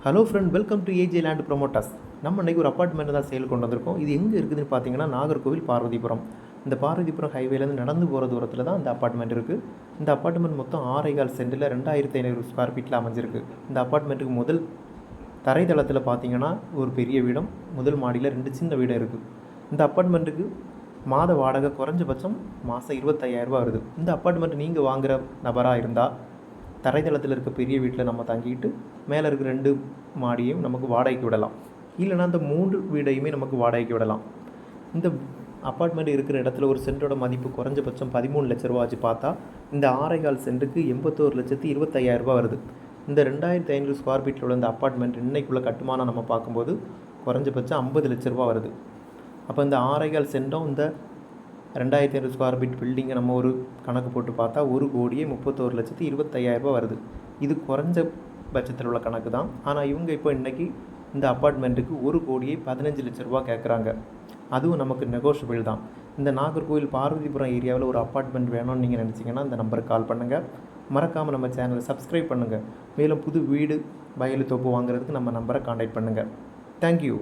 Hello friend, welcome to AJ Land Promoters. நம்ம இன்றைக்கி ஒரு அப்பார்ட்மெண்ட் தான் சேல் கொண்டு வந்திருக்கோம். இது எங்கே இருக்குதுன்னு பார்த்தீங்கன்னா நாகர்கோவில் பார்வதிபுரம். இந்த பார்வதிபுரம் ஹைவேலேருந்து நடந்து போகிற தூரத்தில் தான் இந்த அப்பார்ட்மெண்ட் இருக்குது. இந்த அப்பார்ட்மெண்ட் மொத்தம் 6.25 சென்டில் 2500 ஸ்கொயர் ஃபீட்டில் அமைஞ்சிருக்கு. இந்த அப்பார்ட்மெண்ட்டுக்கு முதல் தரைதளத்தில் பார்த்தீங்கன்னா ஒரு பெரிய வீடும், முதல் மாடியில் 2 சின்ன வீடும் இருக்குது. இந்த அப்பார்ட்மெண்ட்டுக்கு மாத வாடகை குறைஞ்சபட்சம் மாதம் 25,000 வருது. இந்த அப்பார்ட்மெண்ட் நீங்கள் வாங்குகிற நபராக இருந்தால் தரைதளத்தில் இருக்க பெரிய வீட்டில் நம்ம தங்கிட்டு மேலே இருக்கிற 2 மாடியையும் நமக்கு வாடகைக்கு விடலாம். இல்லைனா அந்த 3 வீடையுமே நமக்கு வாடகைக்கு விடலாம். இந்த அப்பார்ட்மெண்ட் இருக்கிற இடத்துல ஒரு சென்ட்டோட மதிப்பு குறைஞ்சபட்சம் 13 லட்ச ரூபா வச்சு பார்த்தா இந்த 6.25 சென்ட்டுக்கு 81,25,000 வருது. இந்த 2500 ஸ்கொயர் ஃபீட்டில் உள்ள இந்த அப்பார்ட்மெண்ட் இன்னைக்குள்ள கட்டுமானம் நம்ம பார்க்கும்போது குறைஞ்சபட்சம் 50 லட்ச ரூபா வருது. அப்போ இந்த 6.25 சென்ட்டும் இந்த 2500 ஸ்கொயர் ஃபீட் பில்டிங்கை நம்ம ஒரு கணக்கு போட்டு பார்த்தா 1,31,25,000 வருது. இது குறைஞ்ச பட்சத்தில் உள்ள கணக்கு தான். ஆனால் இவங்க இப்போ இன்றைக்கி இந்த அப்பார்ட்மெண்ட்டுக்கு 1,15,00,000 கேட்குறாங்க. அதுவும் நமக்கு நெகோஷியபிள் தான். இந்த நாகர்கோவில் பார்வதிபுரம் ஏரியாவில் ஒரு அப்பார்ட்மெண்ட் வேணும்னு நீங்கள் நினச்சிங்கன்னா இந்த நம்பருக்கு கால் பண்ணுங்கள். மறக்காமல் நம்ம சேனலை சப்ஸ்கிரைப் பண்ணுங்கள். மேலும் புது வீடு, வயல், தோப்பு வாங்குறதுக்கு நம்ம நம்பரை கான்டாக்ட் பண்ணுங்கள். தேங்க்யூ.